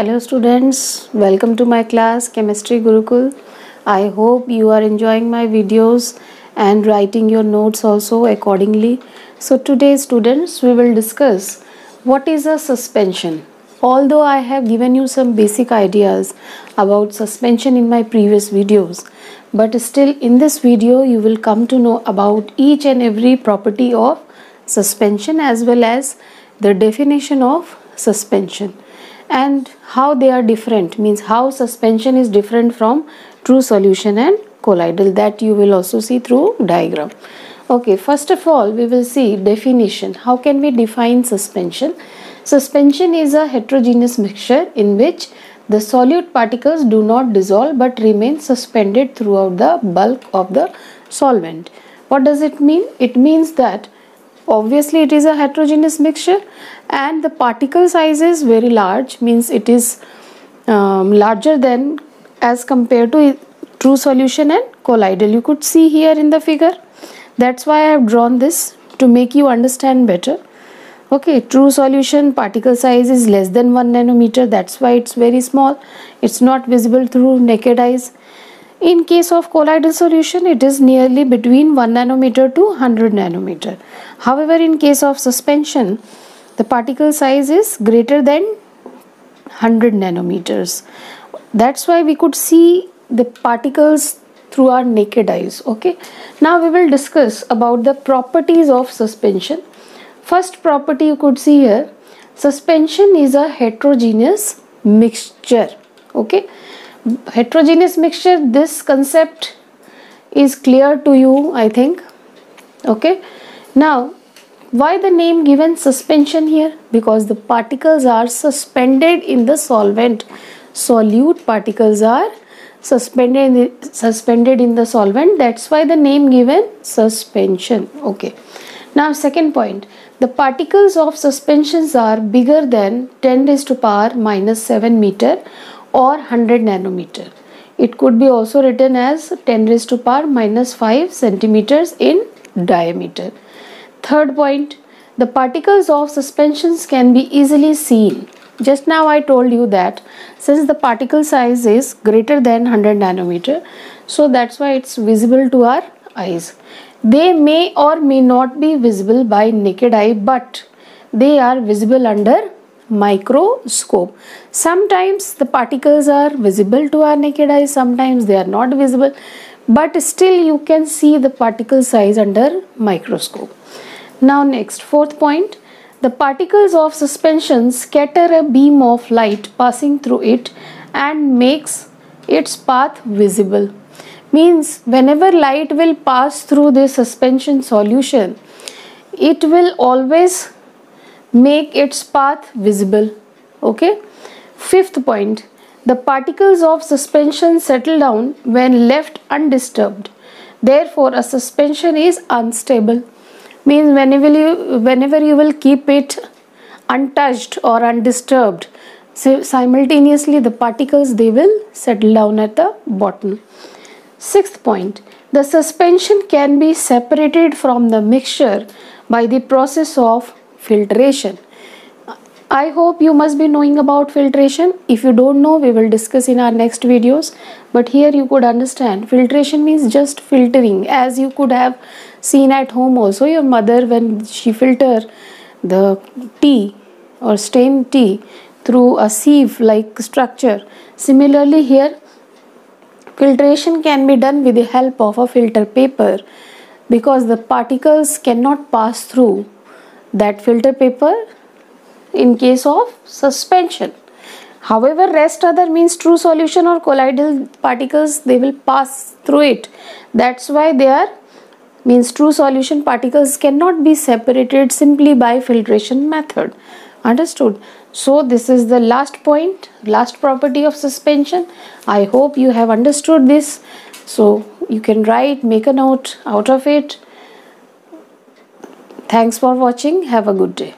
Hello students, welcome to my class Chemistry Gurukul. I hope you are enjoying my videos and writing your notes also accordingly. So today students, we will discuss what is a suspension. Although I have given you some basic ideas about suspension in my previous videos, but still in this video you will come to know about each and every property of suspension as well as the definition of suspension and how they are different, means how suspension is different from true solution and colloidal, that you will also see through diagram. Okay, first of all we will see definition. How can we define suspension? Suspension is a heterogeneous mixture in which the solute particles do not dissolve but remain suspended throughout the bulk of the solvent. What does it mean? It means that obviously it is a heterogeneous mixture and the particle size is very large, means it is larger than as compared to true solution and colloidal. You could see here in the figure. That's why I have drawn this to make you understand better. Okay, true solution particle size is less than 1 nanometer. That's why it's very small. It's not visible through naked eyes. In case of colloidal solution, it is nearly between 1 nanometer to 100 nanometer. However, in case of suspension, the particle size is greater than 100 nanometers. That's why we could see the particles through our naked eyes. Okay. Now we will discuss about the properties of suspension. First property you could see here, suspension is a heterogeneous mixture. Okay. Heterogeneous mixture, this concept is clear to you, I think. Okay. Now, why the name given suspension here? Because the particles are suspended in the solvent. Solute particles are suspended in the solvent. That's why the name given suspension. Okay. Now, second point. The particles of suspensions are bigger than 10 raised to power minus 7 meter or 100 nanometer. It could be also written as 10 raised to power minus 5 centimeters in diameter. Third point, the particles of suspensions can be easily seen. Just now I told you that since the particle size is greater than 100 nanometer, so that's why it's visible to our eyes. They may or may not be visible by naked eye, but they are visible under microscope. Sometimes the particles are visible to our naked eye, sometimes they are not visible, but still you can see the particle size under microscope. Now next, fourth point, the particles of suspension scatter a beam of light passing through it and makes its path visible. Means whenever light will pass through this suspension solution, it will always make its path visible. Okay. Fifth point, the particles of suspension settle down when left undisturbed. Therefore, a suspension is unstable. Means whenever you will keep it untouched or undisturbed, so simultaneously the particles, they will settle down at the bottom. Sixth point, the suspension can be separated from the mixture by the process of filtration. I hope you must be knowing about filtration. If you don't know, we will discuss in our next videos. But here you could understand filtration means just filtering, as you could have seen at home also. Your mother, when she filter the tea or strain tea through a sieve like structure. Similarly here, filtration can be done with the help of a filter paper, because the particles cannot pass through that filter paper in case of suspension. However, rest other means true solution or colloidal particles, they will pass through it. That's why they are, means true solution particles cannot be separated simply by filtration method. Understood? So this is the last point, last property of suspension. I hope you have understood this. So you can write, make a note out of it. Thanks for watching. Have a good day.